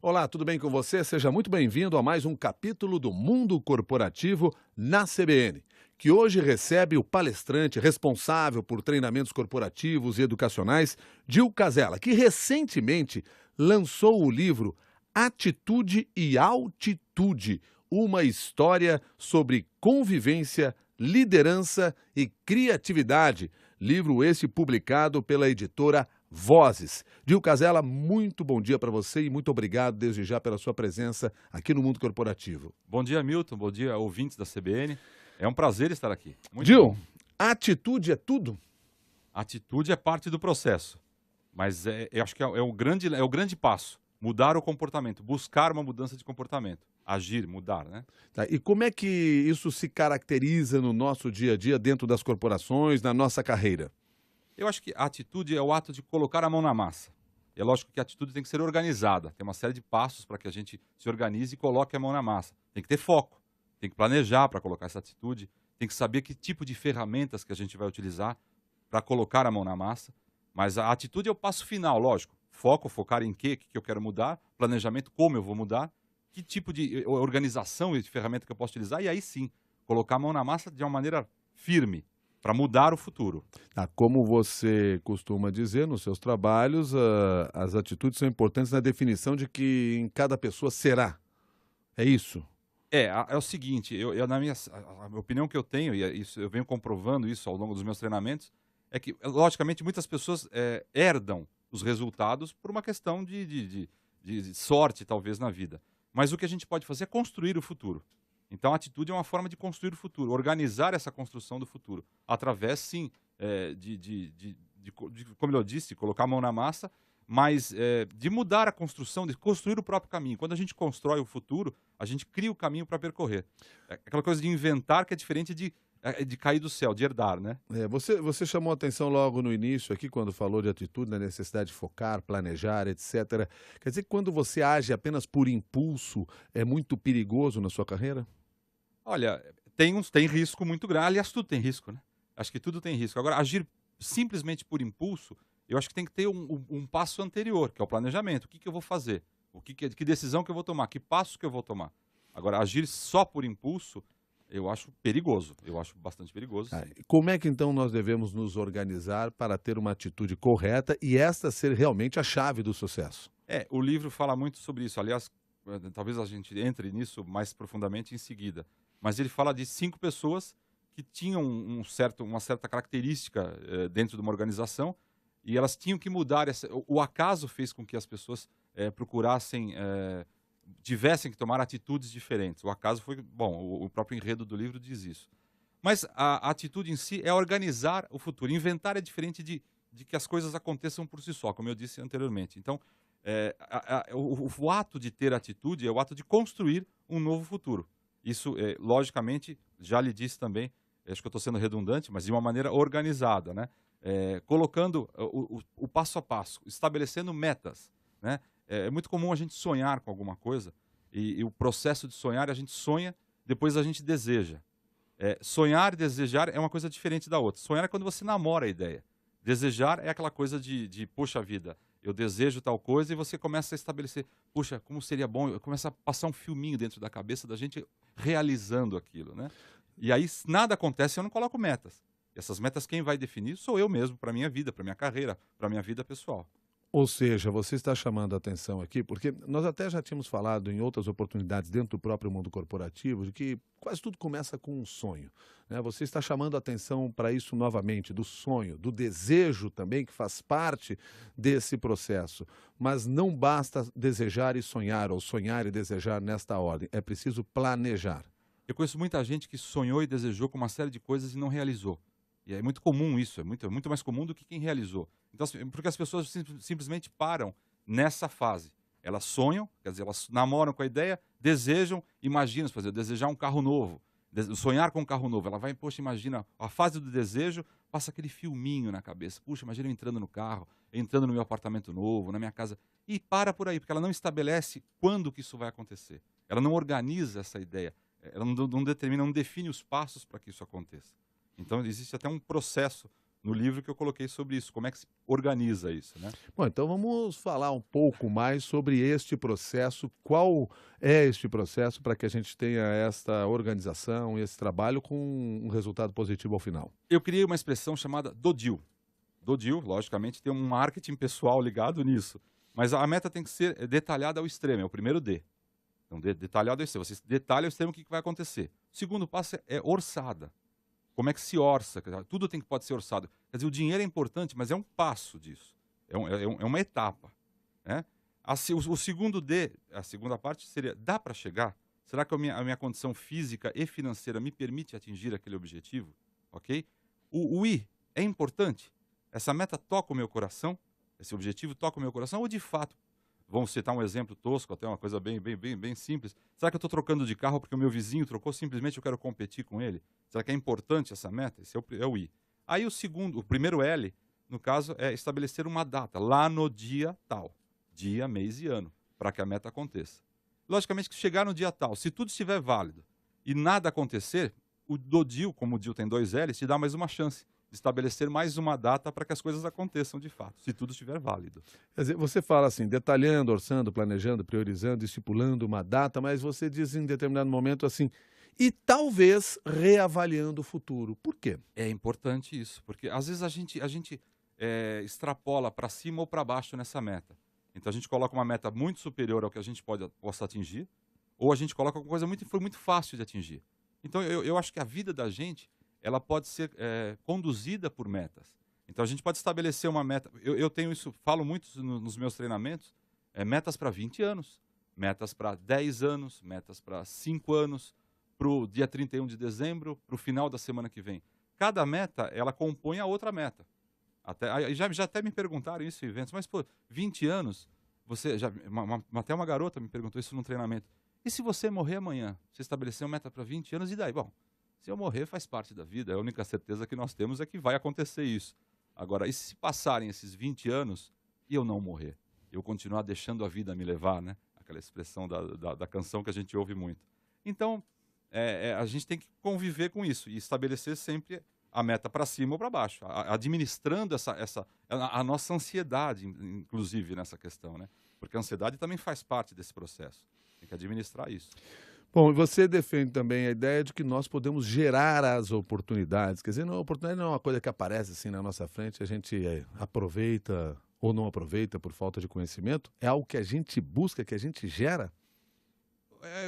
Olá, tudo bem com você? Seja muito bem-vindo a mais um capítulo do Mundo Corporativo na CBN, que hoje recebe o palestrante responsável por treinamentos corporativos e educacionais, Gil Casella, que recentemente lançou o livro Atitude e Altitude, uma história sobre convivência, liderança e criatividade. Livro esse publicado pela editora Vozes. Gil Casella, muito bom dia para você e muito obrigado desde já pela sua presença aqui no Mundo Corporativo. Bom dia, Milton. Bom dia, ouvintes da CBN. É um prazer estar aqui. Muito Gil, bom. atitude é tudo? Atitude é parte do processo, mas eu acho que é o grande passo. Mudar o comportamento, buscar uma mudança de comportamento. Agir, mudar, né? Tá, e como é que isso se caracteriza no nosso dia a dia, dentro das corporações, na nossa carreira? Eu acho que a atitude é o ato de colocar a mão na massa. É lógico que a atitude tem que ser organizada. Tem uma série de passos para que a gente se organize e coloque a mão na massa. Tem que ter foco, tem que planejar para colocar essa atitude, tem que saber que tipo de ferramentas que a gente vai utilizar para colocar a mão na massa. Mas a atitude é o passo final, lógico. Foco, focar em quê, o que eu quero mudar, planejamento, como eu vou mudar, que tipo de organização e de ferramenta que eu posso utilizar, e aí sim, colocar a mão na massa de uma maneira firme, para mudar o futuro. Tá, como você costuma dizer nos seus trabalhos, as atitudes são importantes na definição de que em cada pessoa será. É isso? É o seguinte, na minha a opinião que eu tenho, e isso eu venho comprovando isso ao longo dos meus treinamentos, é que, logicamente, muitas pessoas herdam os resultados por uma questão de sorte, talvez, na vida. Mas o que a gente pode fazer é construir o futuro. Então, a atitude é uma forma de construir o futuro, organizar essa construção do futuro, através, sim, como eu disse, colocar a mão na massa, mas de mudar a construção, de construir o próprio caminho. Quando a gente constrói o futuro, a gente cria o caminho para percorrer. É aquela coisa de inventar que é diferente de cair do céu, de herdar, né? Você chamou a atenção logo no início aqui, quando falou de atitude, da necessidade de focar, planejar, etc. Quer dizer que quando você age apenas por impulso, é muito perigoso na sua carreira? Olha, tem risco muito grande. Aliás, tudo tem risco, né? Acho que tudo tem risco. Agora, agir simplesmente por impulso, eu acho que tem que ter um passo anterior, que é o planejamento. O que eu vou fazer? Que decisão que eu vou tomar? Que passos que eu vou tomar? Agora, agir só por impulso, eu acho perigoso. Eu acho bastante perigoso, sim. E como é que então nós devemos nos organizar para ter uma atitude correta e esta ser realmente a chave do sucesso? O livro fala muito sobre isso. Aliás, talvez a gente entre nisso mais profundamente em seguida. Mas ele fala de 5 pessoas que tinham uma certa característica dentro de uma organização, e elas tinham que mudar. O acaso fez com que as pessoas tivessem que tomar atitudes diferentes. O acaso foi, bom, o próprio enredo do livro diz isso. Mas a atitude em si é organizar o futuro. Inventar é diferente de que as coisas aconteçam por si só, como eu disse anteriormente. Então, o ato de ter atitude é o ato de construir um novo futuro. Isso, logicamente, já lhe disse também, acho que eu estou sendo redundante, mas de uma maneira organizada, né? Colocando o passo a passo, estabelecendo metas, né? É muito comum a gente sonhar com alguma coisa, e o processo de sonhar, a gente sonha, depois a gente deseja. Sonhar e desejar é uma coisa diferente da outra. Sonhar é quando você namora a ideia. Desejar é aquela coisa poxa vida, eu desejo tal coisa, e você começa a estabelecer, puxa, como seria bom, começa a passar um filminho dentro da cabeça da gente realizando aquilo, né? E aí nada acontece se eu não coloco metas. Essas metas quem vai definir sou eu mesmo, para minha vida, para minha carreira, para minha vida pessoal. Ou seja, você está chamando a atenção aqui, porque nós até já tínhamos falado em outras oportunidades dentro do próprio mundo corporativo, de que quase tudo começa com um sonho, né? Você está chamando a atenção para isso novamente, do sonho, do desejo também, que faz parte desse processo. Mas não basta desejar e sonhar, ou sonhar e desejar nesta ordem. É preciso planejar. Eu conheço muita gente que sonhou e desejou com uma série de coisas e não realizou. E é muito comum isso, é muito mais comum do que quem realizou. Então, porque as pessoas simplesmente param nessa fase. Elas sonham, quer dizer, elas namoram com a ideia, desejam, imaginam, por exemplo, desejar um carro novo, sonhar com um carro novo. Ela vai, poxa, imagina, a fase do desejo, passa aquele filminho na cabeça. Puxa, imagina eu entrando no carro, entrando no meu apartamento novo, na minha casa. E para por aí, porque ela não estabelece quando que isso vai acontecer. Ela não organiza essa ideia. Ela não determina, não define os passos para que isso aconteça. Então, existe até um processo no livro que eu coloquei sobre isso, como é que se organiza isso, né? Bom, então vamos falar um pouco mais sobre este processo. Qual é este processo para que a gente tenha esta organização, esse trabalho com um resultado positivo ao final? Eu criei uma expressão chamada DODIL. DODIL, logicamente, tem um marketing pessoal ligado nisso, mas a meta tem que ser detalhada ao extremo, é o primeiro D. Então, detalhado ao extremo. Você detalha ao extremo o que vai acontecer. O segundo passo é orçada. Como é que se orça? Quer dizer, tudo pode ser orçado. Quer dizer, o dinheiro é importante, mas é um passo disso. É uma etapa. Né? O segundo D, a segunda parte seria, dá para chegar? Será que a minha condição física e financeira me permite atingir aquele objetivo? Ok? O I é importante? Essa meta toca o meu coração? Esse objetivo toca o meu coração? Ou de fato, vamos citar um exemplo tosco, até uma coisa bem simples. Será que eu estou trocando de carro porque o meu vizinho trocou, simplesmente eu quero competir com ele? Será que é importante essa meta? Esse é o I. Aí o primeiro L, no caso, é estabelecer uma data, lá no dia tal. Dia, mês e ano, para que a meta aconteça. Logicamente que chegar no dia tal, se tudo estiver válido e nada acontecer, o DODIL, como o DIL tem 2 L's, te dá mais uma chance de estabelecer mais uma data para que as coisas aconteçam de fato, se tudo estiver válido. Quer dizer, você fala assim, detalhando, orçando, planejando, priorizando, estipulando uma data, mas você diz em determinado momento assim, e talvez reavaliando o futuro. Por quê? É importante isso, porque às vezes a gente extrapola para cima ou para baixo nessa meta. Então a gente coloca uma meta muito superior ao que a gente possa atingir, ou a gente coloca uma coisa foi muito fácil de atingir. Então eu acho que a vida da gente ela pode ser conduzida por metas. Então a gente pode estabelecer uma meta. Eu tenho isso, falo muito nos meus treinamentos, metas para 20 anos, metas para 10 anos, metas para 5 anos, para o dia 31 de dezembro, para o final da semana que vem. Cada meta, ela compõe a outra meta. Já até me perguntaram isso em eventos, mas, pô, 20 anos, até uma garota me perguntou isso num treinamento. E se você morrer amanhã? Você estabeleceu uma meta para 20 anos, e daí? Bom, se eu morrer faz parte da vida, a única certeza que nós temos é que vai acontecer isso. Agora, e se passarem esses 20 anos e eu não morrer? Eu continuar deixando a vida me levar, né? Aquela expressão da canção que a gente ouve muito. Então, a gente tem que conviver com isso e estabelecer sempre a meta para cima ou para baixo, administrando a nossa ansiedade, inclusive, nessa questão, né? Porque a ansiedade também faz parte desse processo. Tem que administrar isso. Bom, e você defende também a ideia de que nós podemos gerar as oportunidades. Quer dizer, a oportunidade não é uma coisa que aparece assim na nossa frente, a gente aproveita ou não aproveita por falta de conhecimento. É algo que a gente busca, que a gente gera.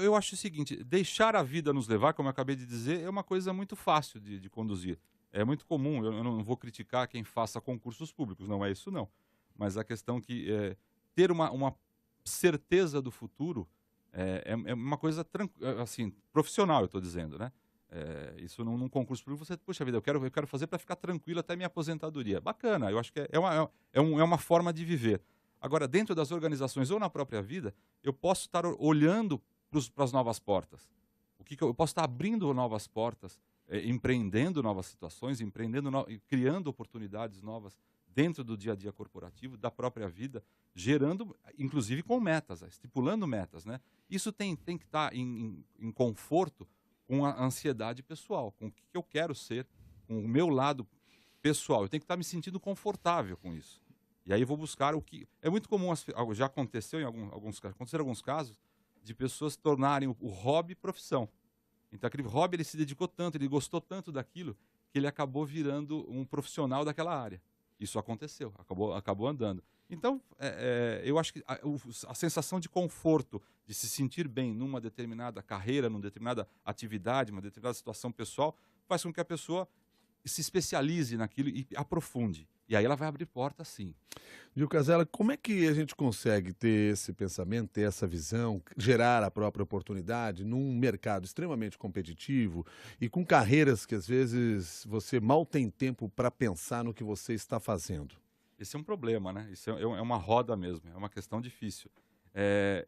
Eu acho o seguinte, deixar a vida nos levar, como eu acabei de dizer, é uma coisa muito fácil de conduzir. É muito comum, eu não vou criticar quem faça concursos públicos, não é isso não. Mas a questão que ter uma certeza do futuro é uma coisa assim, profissional, eu estou dizendo, né? Isso num concurso público, você, puxa vida, eu quero fazer para ficar tranquilo até minha aposentadoria. Bacana, eu acho que é uma forma de viver. Agora, dentro das organizações ou na própria vida, eu posso estar olhando para as novas portas. Eu posso estar abrindo novas portas, empreendendo novas situações, criando oportunidades novas dentro do dia a dia corporativo, da própria vida, gerando, inclusive com metas, estipulando metas, né? Isso tem que estar em conforto com a ansiedade pessoal, com o que eu quero ser, com o meu lado pessoal. Eu tenho que estar me sentindo confortável com isso. E aí vou buscar o que... É muito comum, já aconteceu aconteceram alguns casos, de pessoas tornarem o hobby profissão. Então aquele hobby ele se dedicou tanto, ele gostou tanto daquilo, que ele acabou virando um profissional daquela área. Isso aconteceu, acabou andando. Então, eu acho que a sensação de conforto, de se sentir bem numa determinada carreira, numa determinada atividade, numa determinada situação pessoal, faz com que a pessoa se especialize naquilo e aprofunde. E aí ela vai abrir portas, sim. Gil Casella, como é que a gente consegue ter esse pensamento, ter essa visão, gerar a própria oportunidade num mercado extremamente competitivo e com carreiras que às vezes você mal tem tempo para pensar no que você está fazendo? Esse é um problema, né? Isso é uma roda mesmo, é uma questão difícil.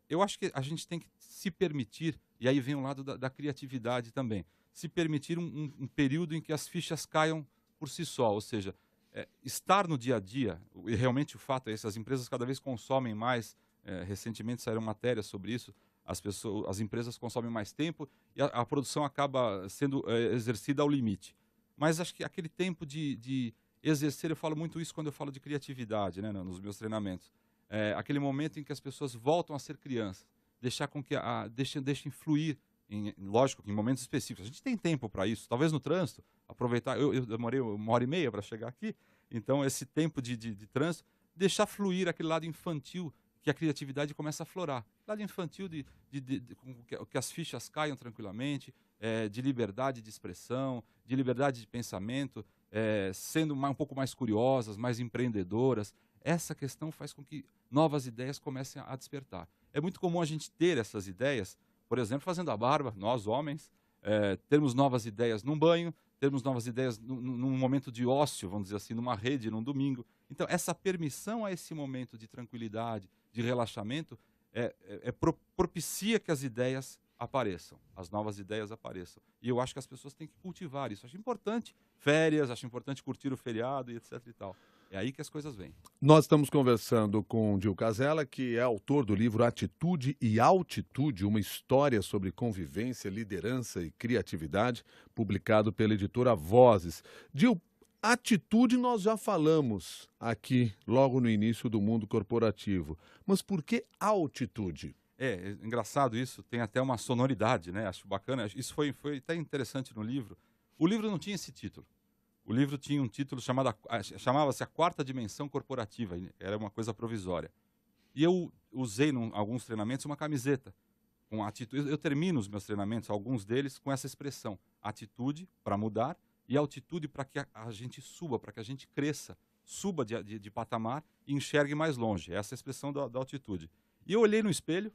Eu acho que a gente tem que se permitir, e aí vem o lado da criatividade também, se permitir um período em que as fichas caiam por si só, ou seja, estar no dia a dia, e realmente o fato é esse, as empresas cada vez consomem mais, recentemente saíram matérias sobre isso, as empresas consomem mais tempo e a produção acaba sendo exercida ao limite. Mas acho que aquele tempo de exercer, eu falo muito isso quando eu falo de criatividade, né, nos meus treinamentos. Aquele momento em que as pessoas voltam a ser crianças, deixar com que deixem fluir, lógico, em momentos específicos. A gente tem tempo para isso, talvez no trânsito, aproveitar. Eu demorei 1h30 para chegar aqui, então esse tempo de trânsito, deixar fluir aquele lado infantil, que a criatividade começa a florar. Lado infantil com que as fichas caiam tranquilamente, de liberdade de expressão, de liberdade de pensamento, sendo um pouco mais curiosas, mais empreendedoras. Essa questão faz com que novas ideias comecem a despertar. É muito comum a gente ter essas ideias, por exemplo, fazendo a barba, nós homens, termos novas ideias num banho, termos novas ideias num momento de ócio, vamos dizer assim, numa rede, num domingo. Então, essa permissão a esse momento de tranquilidade, de relaxamento, propicia que as ideias apareçam, as novas ideias apareçam. E eu acho que as pessoas têm que cultivar isso. Acho importante férias, acho importante curtir o feriado e etc e tal. É aí que as coisas vêm. Nós estamos conversando com o Dil Casella, que é autor do livro Atitude e Altitude, uma história sobre convivência, liderança e criatividade, publicado pela editora Vozes. Dil, atitude nós já falamos aqui, logo no início do Mundo Corporativo. Mas por que altitude? É engraçado isso, tem até uma sonoridade, né? Acho bacana. Isso foi até interessante no livro. O livro não tinha esse título. O livro tinha um título chamava-se A Quarta Dimensão Corporativa, era uma coisa provisória. E eu usei em alguns treinamentos uma camiseta com atitude. Eu termino os meus treinamentos, alguns deles, com essa expressão: atitude para mudar e altitude para que a gente suba, para que a gente cresça, suba de patamar e enxergue mais longe. Essa é a expressão da altitude. E eu olhei no espelho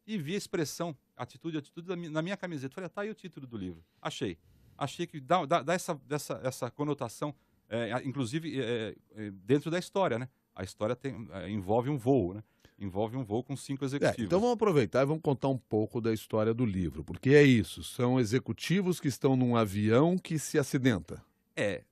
e vi a expressão atitude na minha camiseta. Falei, tá aí o título do livro. Achei que dá essa conotação, inclusive dentro da história, né? A história envolve um voo, né? Envolve um voo com 5 executivos. Então vamos aproveitar e vamos contar um pouco da história do livro, porque é isso, são executivos que estão num avião que se acidenta. É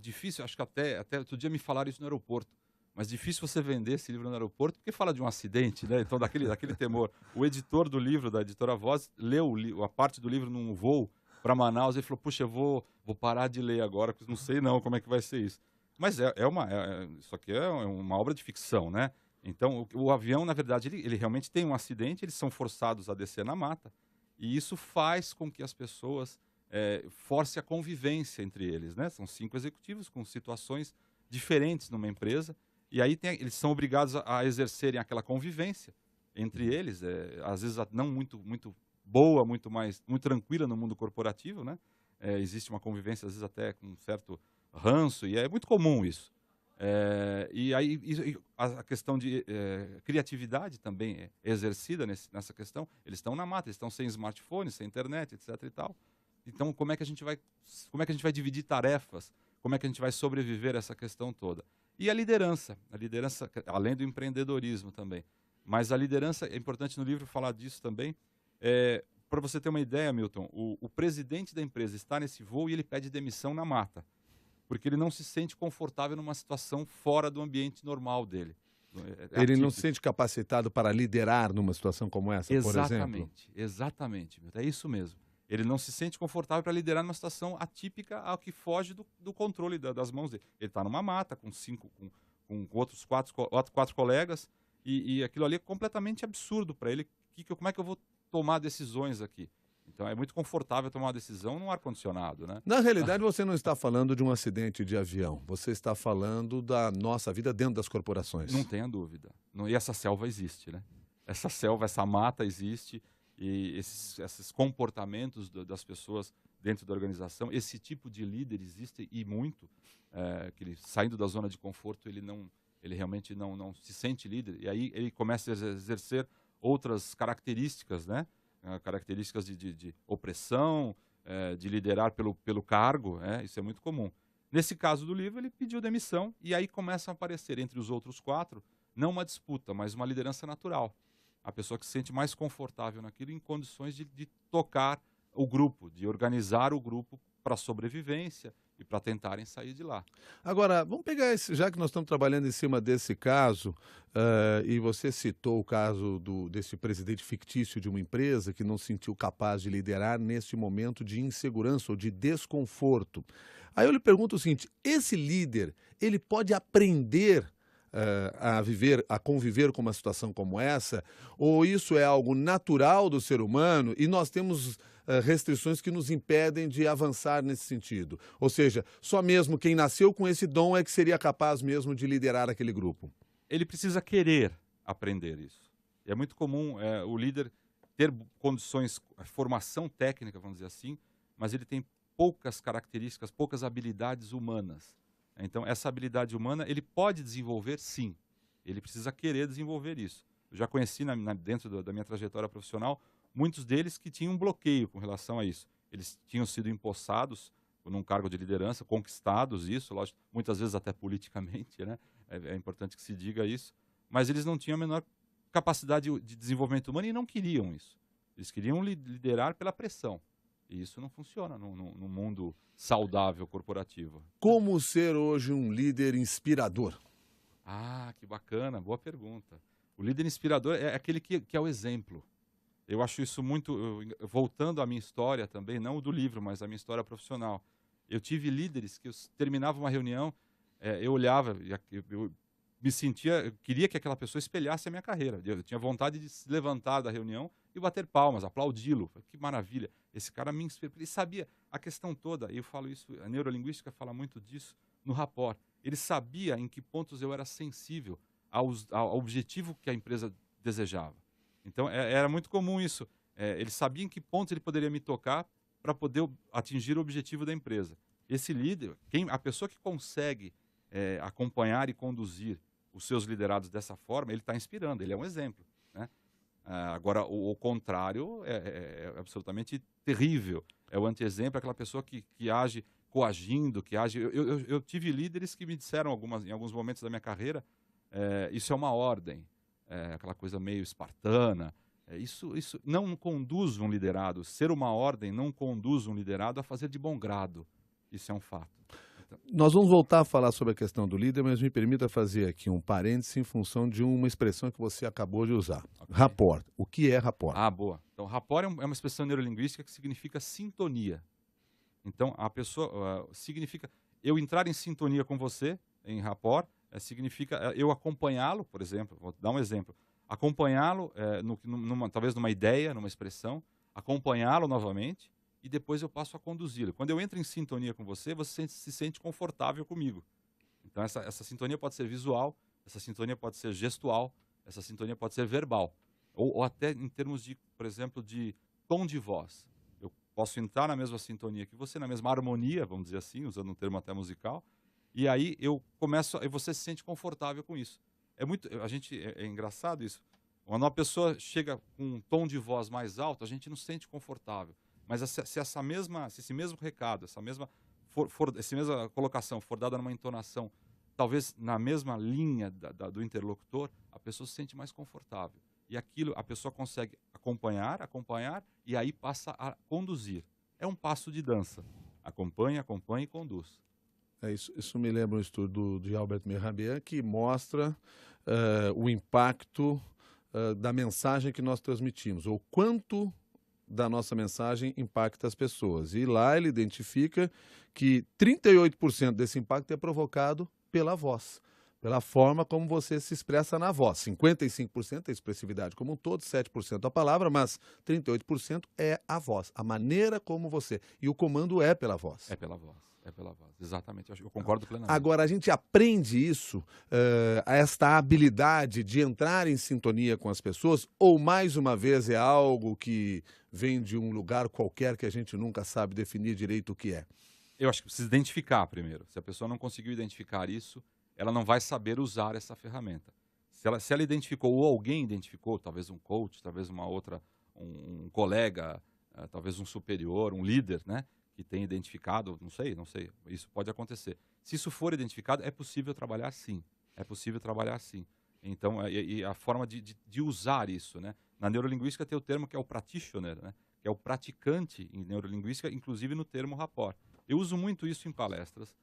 difícil, acho que até outro dia me falaram isso no aeroporto, mas difícil você vender esse livro no aeroporto, porque fala de um acidente, né? Então daquele temor. O editor do livro, da editora Voz, leu a parte do livro num voo para Manaus e falou, puxa, eu vou parar de ler agora, porque não sei não como é que vai ser isso. Mas isso aqui é uma obra de ficção, né? Então, o avião, na verdade, ele realmente tem um acidente, eles são forçados a descer na mata, e isso faz com que as pessoas force a convivência entre eles, né? São 5 executivos com situações diferentes numa empresa, e aí eles são obrigados a exercerem aquela convivência entre eles, às vezes não muito boa, muito tranquila no mundo corporativo, né? Existe uma convivência, às vezes até com um certo ranço, e é muito comum isso. E aí a questão de criatividade também é exercida nessa questão. Eles estão na mata, eles estão sem smartphone, sem internet, etc. e tal. Então, como é que a gente vai dividir tarefas? Como é que a gente vai sobreviver a essa questão toda? E a liderança, além do empreendedorismo também. Mas a liderança, é importante no livro falar disso também. Para você ter uma ideia, Milton, o presidente da empresa está nesse voo e ele pede demissão na mata, porque ele não se sente confortável numa situação fora do ambiente normal dele. Ele não se sente capacitado para liderar numa situação como essa, por exemplo? Exatamente, Milton, é isso mesmo. Ele não se sente confortável para liderar numa situação atípica ao que foge do controle das mãos dele. Ele está numa mata com outros quatro colegas e aquilo ali é completamente absurdo para ele. Como é que eu vou tomar decisões aqui? Então é muito confortável tomar uma decisão num ar-condicionado, né? Na realidade, você não está falando de um acidente de avião. Você está falando da nossa vida dentro das corporações. Não tenha dúvida. E essa selva existe, né? Essa mata existe, e esses comportamentos das pessoas dentro da organização, esse tipo de líder existe e muito, que ele, saindo da zona de conforto, ele realmente não se sente líder, e aí ele começa a exercer outras características, né? Características de opressão, de liderar pelo cargo, isso é muito comum. Nesse caso do livro, ele pediu demissão, e aí começam a aparecer entre os outros 4, não uma disputa, mas uma liderança natural. A pessoa que se sente mais confortável naquilo, em condições de tocar o grupo, de organizar o grupo para a sobrevivência e para tentarem sair de lá. Agora, vamos pegar esse, já que nós estamos trabalhando em cima desse caso, e você citou o caso desse presidente fictício de uma empresa que não se sentiu capaz de liderar neste momento de insegurança ou de desconforto. Aí eu lhe pergunto o seguinte: esse líder, ele pode aprender a viver, a conviver com uma situação como essa, ou isso é algo natural do ser humano e nós temos restrições que nos impedem de avançar nesse sentido? Ou seja, só mesmo quem nasceu com esse dom é que seria capaz mesmo de liderar aquele grupo. Ele precisa querer aprender isso. E é muito comum o líder ter condições, formação técnica, vamos dizer assim, mas ele tem poucas características, poucas habilidades humanas. Então, essa habilidade humana ele pode desenvolver, sim. Ele precisa querer desenvolver isso. Eu já conheci dentro da minha trajetória profissional muitos deles que tinham um bloqueio com relação a isso. Eles tinham sido empossados num cargo de liderança, conquistados isso, lógico, muitas vezes até politicamente, né? É importante que se diga isso, mas eles não tinham a menor capacidade de desenvolvimento humano e não queriam isso. Eles queriam liderar pela pressão. E isso não funciona no mundo saudável corporativo. Como ser hoje um líder inspirador? Ah, que bacana, boa pergunta. O líder inspirador é aquele que é o exemplo. Eu acho isso muito, voltando à minha história também, não do livro, mas à minha história profissional. Eu tive líderes que eu terminava uma reunião, eu olhava, eu me sentia, eu queria que aquela pessoa espelhasse a minha carreira. Eu tinha vontade de se levantar da reunião e bater palmas, aplaudi-lo. Que maravilha, esse cara me inspirou. Ele sabia a questão toda, e eu falo isso, a neurolinguística fala muito disso no rapport. Ele sabia em que pontos eu era sensível ao objetivo que a empresa desejava. Então, era muito comum isso. Ele sabia em que pontos ele poderia me tocar para poder atingir o objetivo da empresa. Esse líder, a pessoa que consegue acompanhar e conduzir os seus liderados dessa forma, ele está inspirando, ele é um exemplo, né? Agora, o contrário é absolutamente terrível. É o anti-exemplo, aquela pessoa que age coagindo, que age... Eu tive líderes que me disseram em alguns momentos da minha carreira, isso é uma ordem, aquela coisa meio espartana. Isso não conduz um liderado. Ser uma ordem não conduz um liderado a fazer de bom grado. Isso é um fato. Nós vamos voltar a falar sobre a questão do líder, mas me permita fazer aqui um parêntese em função de uma expressão que você acabou de usar. Okay. Rapport. O que é rapport? Ah, boa. Então, rapport é uma expressão neurolinguística que significa sintonia. Então, a pessoa significa eu entrar em sintonia com você, em rapport, significa eu acompanhá-lo, por exemplo, vou dar um exemplo, acompanhá-lo talvez numa ideia, numa expressão, acompanhá-lo novamente, e depois eu passo a conduzi-lo. Quando eu entro em sintonia com você, você se sente confortável comigo. Então, essa sintonia pode ser visual, essa sintonia pode ser gestual, essa sintonia pode ser verbal. Ou até em termos de, por exemplo, de tom de voz. Eu posso entrar na mesma sintonia que você, na mesma harmonia, vamos dizer assim, usando um termo até musical, e aí e você se sente confortável com isso. É engraçado isso. Quando uma pessoa chega com um tom de voz mais alto, a gente não se sente confortável. Mas se esse mesmo recado, essa mesma colocação for dada numa entonação, talvez na mesma linha do interlocutor, a pessoa se sente mais confortável. E aquilo a pessoa consegue acompanhar, e aí passa a conduzir. É um passo de dança. Acompanha e conduz. Isso me lembra um estudo de Albert Mehrabian que mostra o impacto da mensagem que nós transmitimos, ou quanto da nossa mensagem impacta as pessoas. E lá ele identifica que 38% desse impacto é provocado pela voz, pela forma como você se expressa na voz. 55% é a expressividade como um todo, 7% a palavra, mas 38% é a voz, a maneira como você... E o comando é pela voz. É pela voz. Exatamente, eu concordo plenamente. Agora, a gente aprende isso, esta habilidade de entrar em sintonia com as pessoas, ou mais uma vez é algo que vem de um lugar qualquer que a gente nunca sabe definir direito o que é? Eu acho que precisa identificar primeiro. Se a pessoa não conseguiu identificar isso, ela não vai saber usar essa ferramenta. Se ela identificou, ou alguém identificou, talvez um coach, talvez um colega, talvez um superior, um líder, né? Que tem identificado, não sei, isso pode acontecer. Se isso for identificado, é possível trabalhar sim. Então, e a forma de usar isso, né? Na neurolinguística tem o termo que é o practitioner, né? Que é o praticante em neurolinguística, inclusive no termo rapport. Eu uso muito isso em palestras,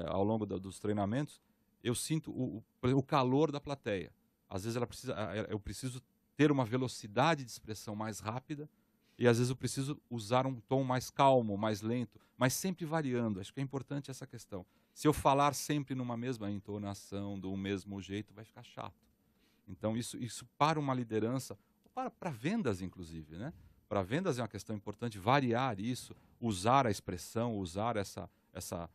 ao longo dos treinamentos. Eu sinto o calor da plateia. Às vezes eu preciso ter uma velocidade de expressão mais rápida e às vezes eu preciso usar um tom mais calmo, mais lento, mas sempre variando. Acho que é importante essa questão. Se eu falar sempre numa mesma entonação, do mesmo jeito, vai ficar chato. Então isso para uma liderança, para vendas inclusive, né? Para vendas é uma questão importante variar isso, usar a expressão, usar essa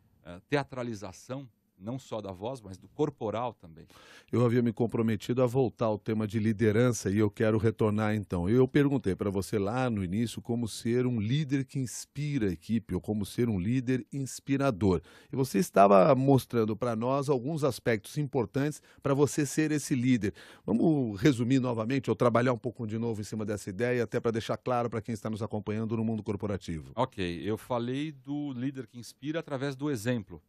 teatralização, não só da voz, mas do corporal também. Eu havia me comprometido a voltar ao tema de liderança e eu quero retornar então. Eu perguntei para você lá no início como ser um líder que inspira a equipe ou como ser um líder inspirador. E você estava mostrando para nós alguns aspectos importantes para você ser esse líder. Vamos resumir novamente ou trabalhar um pouco de novo em cima dessa ideia, até para deixar claro para quem está nos acompanhando no mundo corporativo. Ok, eu falei do líder que inspira através do exemplo.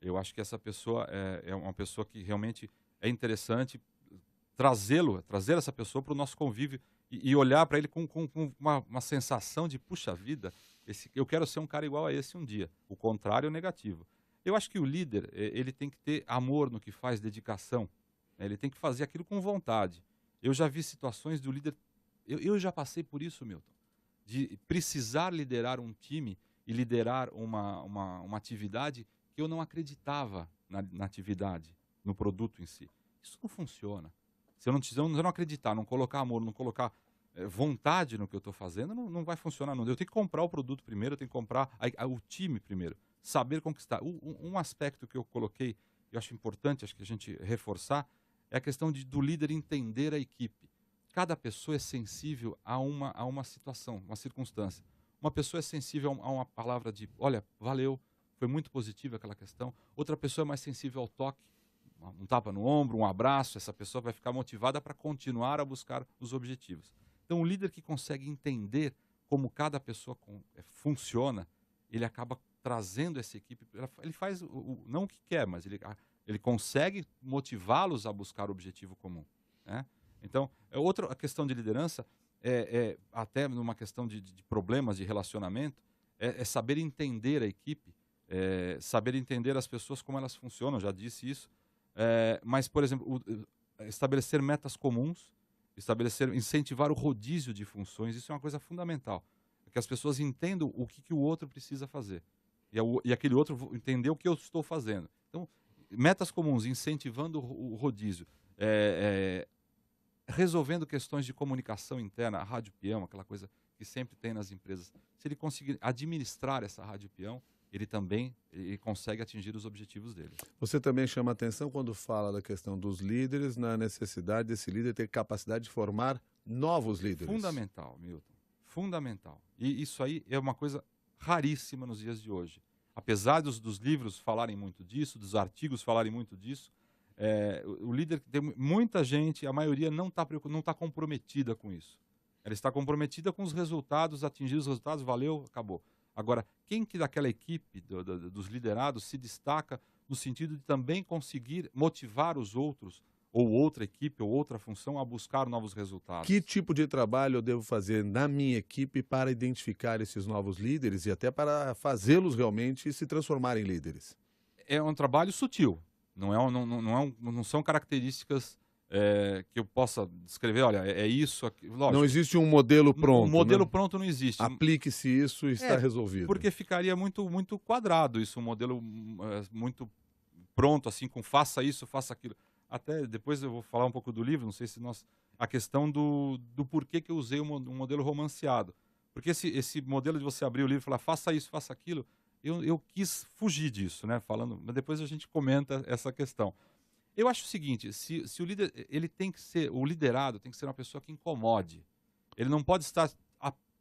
Eu acho que essa pessoa é uma pessoa que realmente é interessante trazer essa pessoa para o nosso convívio e olhar para ele com uma sensação de, puxa vida, eu quero ser um cara igual a esse um dia. O contrário é o negativo. Eu acho que o líder, ele tem que ter amor no que faz, dedicação, né? Ele tem que fazer aquilo com vontade. Eu já vi situações do líder, eu já passei por isso, Milton, de precisar liderar um time e liderar uma atividade que eu não acreditava na atividade, no produto em si. Isso não funciona. Se eu não acreditar, não colocar amor, não colocar vontade no que eu estou fazendo, não vai funcionar. Não. Eu tenho que comprar o produto primeiro, eu tenho que comprar o time primeiro, saber conquistar. Um aspecto que eu coloquei, eu acho importante, acho que a gente reforçar, é a questão do líder entender a equipe. Cada pessoa é sensível a uma situação, uma circunstância. Uma pessoa é sensível a uma palavra de, olha, valeu, foi muito positiva aquela questão. Outra pessoa é mais sensível ao toque, um tapa no ombro, um abraço. Essa pessoa vai ficar motivada para continuar a buscar os objetivos. Então, o líder que consegue entender como cada pessoa funciona, ele acaba trazendo essa equipe. Ele faz não o que quer, mas ele consegue motivá-los a buscar o objetivo comum, né? Então, outra questão de liderança, até numa questão de problemas de relacionamento, é saber entender a equipe, saber entender as pessoas, como elas funcionam, já disse isso. Mas, por exemplo, estabelecer metas comuns, incentivar o rodízio de funções, isso é uma coisa fundamental. Que as pessoas entendam o que o outro precisa fazer. E aquele outro entender o que eu estou fazendo. Então, metas comuns, incentivando o rodízio. Resolvendo questões de comunicação interna, a rádio peão, aquela coisa que sempre tem nas empresas. Se ele conseguir administrar essa rádio peão, ele consegue atingir os objetivos dele. Você também chama atenção quando fala da questão dos líderes, na necessidade desse líder ter capacidade de formar novos líderes. Fundamental, Milton. Fundamental. E isso aí é uma coisa raríssima nos dias de hoje. Apesar dos livros falarem muito disso, dos artigos falarem muito disso, o líder, tem muita gente, a maioria não está comprometida com isso. Ela está comprometida com os resultados, atingir os resultados, valeu, acabou. Agora, quem que daquela equipe, dos liderados, se destaca no sentido de também conseguir motivar os outros, ou outra equipe, ou outra função, a buscar novos resultados? Que tipo de trabalho eu devo fazer na minha equipe para identificar esses novos líderes e até para fazê-los realmente se transformarem em líderes? É um trabalho sutil. Não são características que eu possa descrever, olha, é isso, lógico. Não existe um modelo pronto. Um modelo né? pronto não existe. Aplique-se isso e está resolvido. Porque ficaria muito, muito quadrado isso, um modelo muito pronto, assim, com faça isso, faça aquilo. Até depois eu vou falar um pouco do livro, não sei se a questão do porquê que eu usei um modelo romanceado. Porque esse modelo de você abrir o livro e falar faça isso, faça aquilo, eu quis fugir disso, né? Mas depois a gente comenta essa questão. Eu acho o seguinte, se o líder, o liderado tem que ser uma pessoa que incomode. Ele não pode estar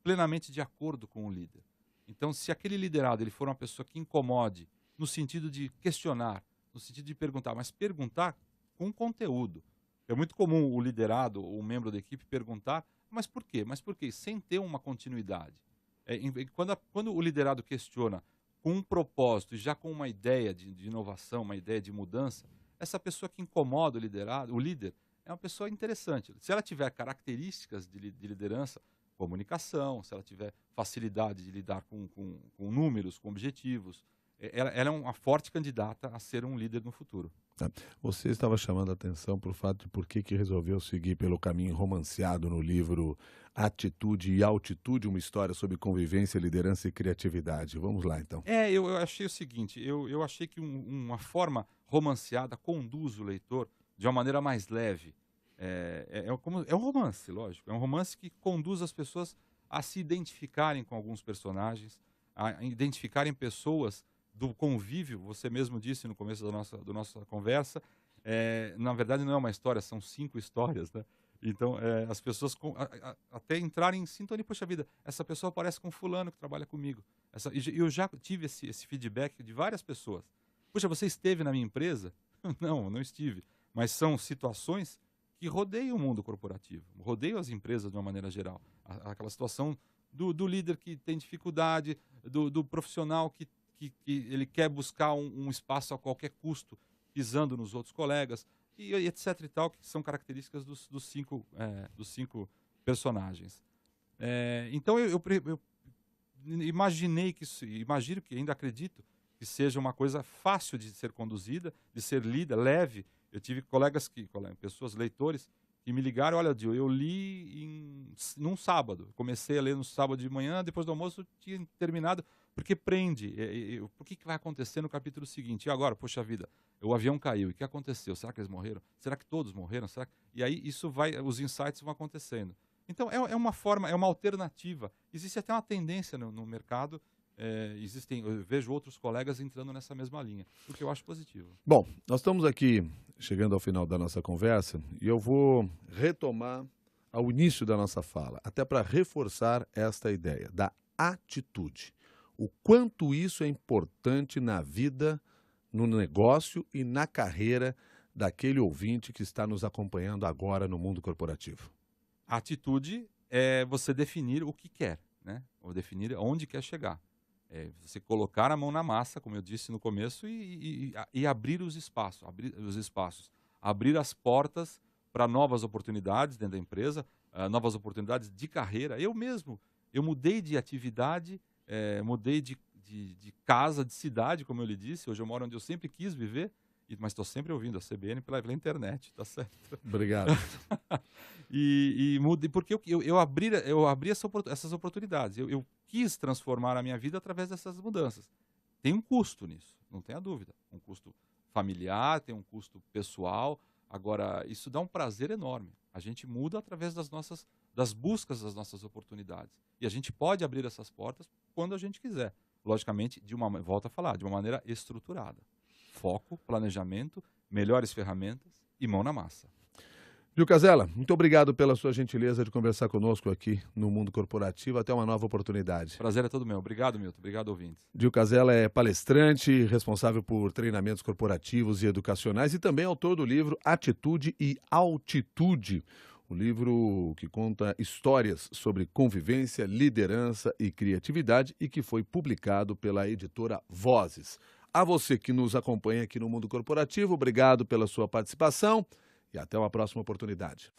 plenamente de acordo com o líder. Então, se aquele liderado ele for uma pessoa que incomode, no sentido de questionar, no sentido de perguntar, mas perguntar com conteúdo. É muito comum o liderado, ou um membro da equipe perguntar, mas por quê? Mas por quê? Sem ter uma continuidade. Quando o liderado questiona com um propósito e já com uma ideia de inovação, uma ideia de mudança, essa pessoa que incomoda o líder, é uma pessoa interessante. Se ela tiver características de liderança, comunicação, se ela tiver facilidade de lidar com números, com objetivos. Ela é uma forte candidata a ser um líder no futuro. Você estava chamando a atenção para o fato de por que resolveu seguir pelo caminho romanceado no livro Atitude e Altitude, uma história sobre convivência, liderança e criatividade. Vamos lá, então. Eu achei o seguinte, eu achei que uma forma romanceada conduz o leitor de uma maneira mais leve. É um romance, lógico. É um romance que conduz as pessoas a se identificarem com alguns personagens, a identificarem pessoas do convívio. Você mesmo disse no começo da nossa conversa, na verdade não é uma história, são 5 histórias, né? Então, as pessoas até entrarem em sintonia, poxa vida, essa pessoa parece com fulano que trabalha comigo. Eu já tive esse feedback de várias pessoas. Puxa, você esteve na minha empresa? Não estive. Mas são situações que rodeiam o mundo corporativo, rodeiam as empresas de uma maneira geral. Aquela situação do líder que tem dificuldade, do profissional que ele quer buscar um espaço a qualquer custo, pisando nos outros colegas, e etc e tal, que são características dos 5 personagens. Então eu imagino que ainda acredito que seja uma coisa fácil de ser conduzida, de ser lida, leve. Eu tive pessoas, leitores, que me ligaram, olha, Dio, eu li num sábado. Comecei a ler no sábado de manhã, depois do almoço eu tinha terminado, porque prende. Por que vai acontecer no capítulo seguinte? E agora, poxa vida, o avião caiu, e o que aconteceu? Será que eles morreram? Será que todos morreram? E aí os insights vão acontecendo. Então é uma forma, é uma alternativa. Existe até uma tendência no mercado, eu vejo outros colegas entrando nessa mesma linha, o que eu acho positivo. Bom, nós estamos aqui chegando ao final da nossa conversa e eu vou retomar ao início da nossa fala, até para reforçar esta ideia da atitude. O quanto isso é importante na vida, no negócio e na carreira daquele ouvinte que está nos acompanhando agora no mundo corporativo. A atitude é você definir o que quer, né? Ou definir onde quer chegar. Você colocar a mão na massa, como eu disse no começo, e abrir os espaços, abrir as portas para novas oportunidades dentro da empresa, novas oportunidades de carreira. Eu mudei de atividade, mudei de casa, de cidade, como eu lhe disse. Hoje eu moro onde eu sempre quis viver, mas estou sempre ouvindo a CBN pela internet, tá certo? Obrigado. E mudei, porque eu abri essas oportunidades. Eu quis transformar a minha vida através dessas mudanças. Tem um custo nisso, não tenha dúvida. Um custo familiar, tem um custo pessoal. Agora, isso dá um prazer enorme. A gente muda através das buscas das nossas oportunidades. E a gente pode abrir essas portas quando a gente quiser. Logicamente, volto a falar, de uma maneira estruturada. Foco, planejamento, melhores ferramentas e mão na massa. Dio Casella, muito obrigado pela sua gentileza de conversar conosco aqui no Mundo Corporativo. Até uma nova oportunidade. Prazer é todo meu. Obrigado, Milton. Obrigado, ouvintes. Dio Casella é palestrante, responsável por treinamentos corporativos e educacionais e também autor do livro Atitude e Altitude, o livro que conta histórias sobre convivência, liderança e criatividade e que foi publicado pela editora Vozes. A você que nos acompanha aqui no Mundo Corporativo, obrigado pela sua participação. E até uma próxima oportunidade.